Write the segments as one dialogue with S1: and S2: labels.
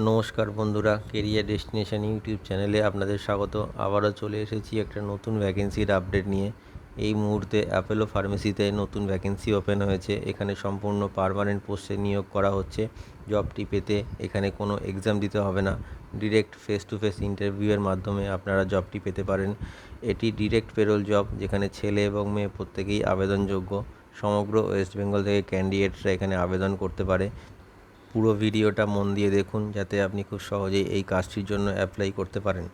S1: নমস্কার বন্ধুরা, career destination YouTube চ্যানেলে আপনাদের স্বাগত। আবারও চলে এসেছি একটা নতুন ভ্যাকেন্সির আপডেট নিয়ে। এই মুহূর্তে অ্যাপোলো ফার্মেসিতে নতুন ভ্যাকেন্সি ওপেন হয়েছে। এখানে সম্পূর্ণ পার্মানেন্ট পোস্টে নিয়োগ করা হচ্ছে। জবটি পেতে এখানে কোনো এক্সাম দিতে হবে না, ডিরেক্ট ফেস টু ফেস ইন্টারভিউয়ের মাধ্যমে আপনারা জবটি পেতে পারেন। এটি ডিরেক্ট পেরোল জব, যেখানে ছেলে এবং মেয়ে প্রত্যেকেই আবেদনযোগ্য। সমগ্র ওয়েস্ট বেঙ্গল থেকে ক্যান্ডিডেটরা এখানে আবেদন করতে পারে। পুরো ভিডিওটা মন দিয়ে দেখুন, যাতে আপনি খুব সহজেই এই কাজটির জন্য অ্যাপ্লাই করতে পারেন।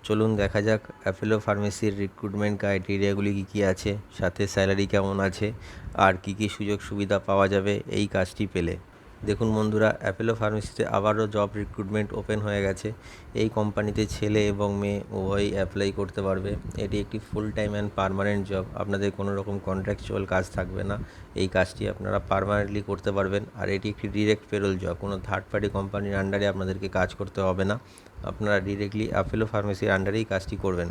S1: চলুন দেখা যাক অ্যাপোলো ফার্মেসির রিক্রুটমেন্ট ক্রাইটেরিয়াগুলি কী আছে, সাথে স্যালারি কেমন আছে, আর কী সুযোগ সুবিধা পাওয়া যাবে এই কাজটি পেলে। দেখুন বন্ধুরা, অ্যাপোলো ফার্মেসিতে আবারও জব রিক্রুটমেন্ট ওপেন হয়ে গেছে। এই কোম্পানিতে ছেলে এবং মেয়ে উভয়ই অ্যাপ্লাই করতে পারবে। এটি একটি full time and permanent job. আপনাদের কোনো রকম কন্ট্রাকচুয়াল কাজ থাকবে না। এই কাজটি আপনারা পার্মানেন্টলি করতে পারবেন। আর এটি একটি ডিরেক্ট পেরোল জব, কোনো থার্ড পার্টি কোম্পানির আন্ডারে আপনাদেরকে কাজ করতে হবে না। আপনারা ডিরেক্টলি অ্যাপোলো ফার্মেসির আন্ডারেই কাজটি করবেন।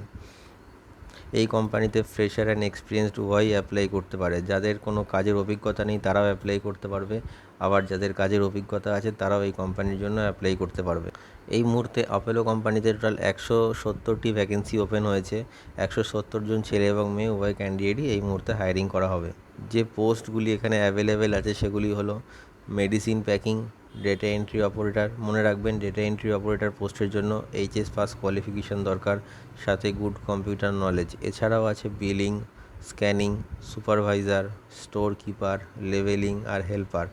S1: এই কোম্পানিতে ফ্রেশার অ্যান্ড এক্সপিরিয়েন্সড উভয়ই অ্যাপ্লাই করতে পারে। যাদের কোনো কাজের অভিজ্ঞতা নেই তারাও অ্যাপ্লাই করতে পারবে, আবার যাদের কাজের অভিজ্ঞতা আছে তারাও এই কোম্পানির জন্য অ্যাপ্লাই করতে পারবে। এই মুহূর্তে অ্যাপোলো কোম্পানিতে টোটাল 170টি ভ্যাকেন্সি ওপেন হয়েছে। 170 জন ছেলে এবং মেয়ে উভয় ক্যান্ডিডেটই এই মুহূর্তে হায়ারিং করা হবে। যে পোস্টগুলি এখানে অ্যাভেলেবেল আছে সেগুলি হলো medicine packing, data entry operator. মনে রাখবেন, ডেটা এন্ট্রি অপারেটর পোস্টের জন্য এইচএস পাস কোয়ালিফিকেশান দরকার, সাথে গুড কম্পিউটার নলেজ। এছাড়াও আছে billing, scanning, supervisor, store keeper, levelling আর হেল্পার।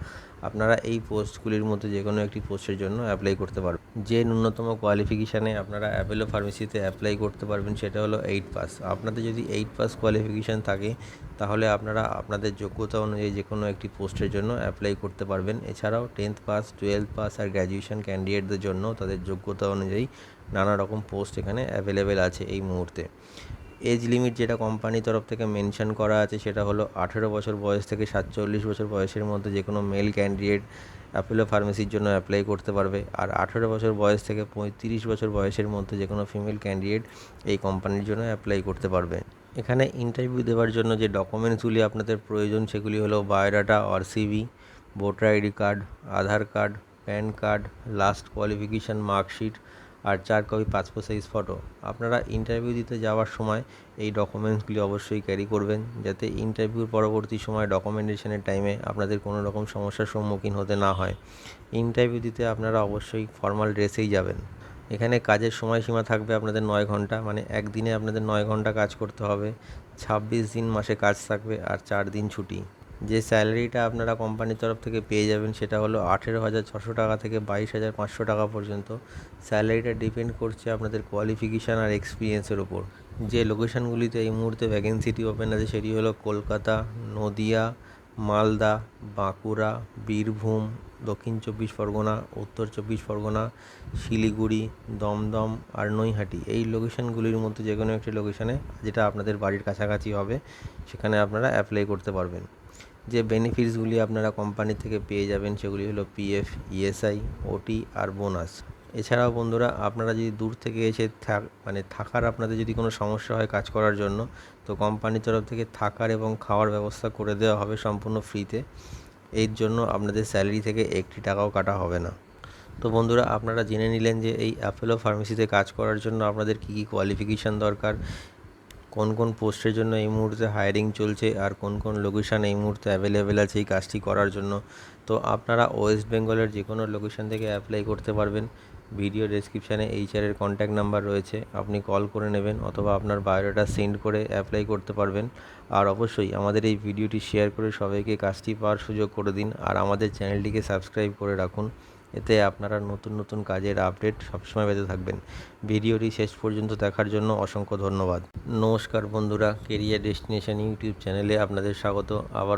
S1: আপনারা এই পোস্টগুলির মধ্যে যে কোনো একটি পোস্টের জন্য অ্যাপ্লাই করতে পারবেন। যে ন্যূনতম কোয়ালিফিকেশানে আপনারা অ্যাপোলো ফার্মেসিতে অ্যাপ্লাই করতে পারবেন সেটা হলো 8 পাস। আপনাদের যদি 8 পাস কোয়ালিফিকেশান থাকে তাহলে আপনারা আপনাদের যোগ্যতা অনুযায়ী যে কোনো একটি পোস্টের জন্য অ্যাপ্লাই করতে পারবেন। এছাড়াও 10th পাস, 12th পাস আর গ্র্যাজুয়েশন ক্যান্ডিডেটদের জন্য তাদের যোগ্যতা অনুযায়ী নানা রকম পোস্ট এখানে অ্যাভেলেবেল আছে এই মুহূর্তে। এজ লিমিট যেটা কোম্পানির তরফ থেকে মেনশন করা আছে সেটা হলো 18 বছর বয়স থেকে 47 বছর বয়সের মধ্যে যে কোনো মেল ক্যান্ডিডেট অ্যাপোলো ফার্মেসির জন্য অ্যাপ্লাই করতে পারবে। আর 18 বছর বয়স থেকে 35 বছর বয়সের মধ্যে যে কোনো ফিমেল ক্যান্ডিডেট এই কোম্পানির জন্য অ্যাপ্লাই করতে পারবে। এখানে ইন্টারভিউ দেওয়ার জন্য যে ডকুমেন্টসগুলি আপনাদের প্রয়োজন সেগুলি হলো biodata or CV, voter ID card, Aadhaar card, PAN card, last qualification marksheet আর 4 কপি পাসপোর্ট সাইজ ফটো। আপনারা ইন্টারভিউ দিতে যাওয়ার সময় এই ডকুমেন্টসগুলি অবশ্যই ক্যারি করবেন, যাতে ইন্টারভিউর পরবর্তী সময় ডকুমেন্টেশনের টাইমে আপনাদের কোনো রকম সমস্যার সম্মুখীন হতে না হয়। ইন্টারভিউ দিতে আপনারা অবশ্যই ফর্মাল ড্রেসেই যাবেন। এখানে কাজের সময়সীমা থাকবে আপনাদের 9 ঘন্টা, মানে একদিনে আপনাদের 9 ঘন্টা কাজ করতে হবে। 26 দিন মাসে কাজ থাকবে আর 4 দিন ছুটি। যে স্যালারিটা আপনারা কোম্পানির তরফ থেকে পেয়ে যাবেন সেটা হলো 18,600 টাকা থেকে 22,500 টাকা পর্যন্ত। স্যালারিটা ডিপেন্ড করছে আপনাদের কোয়ালিফিকেশান আর এক্সপিরিয়েন্সের ওপর। যে লোকেশানগুলিতে এই মুহূর্তে ভ্যাকেন্সিটি ওপেন আছে সেটি হলো কলকাতা, নদিয়া, মালদা, বাঁকুড়া, বীরভূম, দক্ষিণ 24 পরগনা, উত্তর 24 পরগনা, শিলিগুড়ি, দমদম আর নৈহাটি। এই লোকেশানগুলির মধ্যে যে কোনো একটি লোকেশানে, যেটা আপনাদের বাড়ির কাছাকাছি হবে, সেখানে আপনারা অ্যাপ্লাই করতে পারবেন। যে বেনিফিটসগুলি আপনারা কোম্পানি থেকে পেয়ে যাবেন সেগুলি হলো পিএফ, ইএসআই, ওটি আর বোনাস। এছাড়াও বন্ধুরা, আপনারা যদি দূর থেকে এসে থাকার আপনাদের যদি কোনো সমস্যা হয় কাজ করার জন্য, তো কোম্পানির তরফ থেকে থাকার এবং খাওয়ার ব্যবস্থা করে দেওয়া হবে সম্পূর্ণ ফ্রিতে। এর জন্য আপনাদের স্যালারি থেকে একটি টাকাও কাটা হবে না। তো বন্ধুরা, আপনারা জেনে নিলেন যে এই অ্যাপোলো ফার্মেসিতে কাজ করার জন্য আপনাদের কী কী কোয়ালিফিকেশান দরকার, কোন কোন পোস্টের জন্য এই মুহূর্তে হায়ারিং চলছে, আর কোন কোন লোকেশান এই মুহূর্তে অ্যাভেলেবেল আছে এই কাজটি করার জন্য। তো আপনারা ওয়েস্ট বেঙ্গলের যে কোনো লোকেশান থেকে অ্যাপ্লাই করতে পারবেন। ভিডিও ডেসক্রিপশানে এইচআরের কন্ট্যাক্ট নাম্বার রয়েছে, আপনি কল করে নেবেন অথবা আপনার বায়োডাটা সেন্ড করে অ্যাপ্লাই করতে পারবেন। আর অবশ্যই আমাদের এই ভিডিওটি শেয়ার করে সবাইকে কাজটি পাওয়ার সুযোগ করে দিন, আর আমাদের চ্যানেলটিকে সাবস্ক্রাইব করে রাখুন। এতে আপনারা নতুন নতুন কাজের আপডেট সবসময় পেতে থাকবেন। ভিডিওটি শেষ পর্যন্ত দেখার জন্য অসংখ্য ধন্যবাদ। নমস্কার বন্ধুরা, কেরিয়ার ডেস্টিনেশন ইউটিউব চ্যানেলে আপনাদের স্বাগত। আবার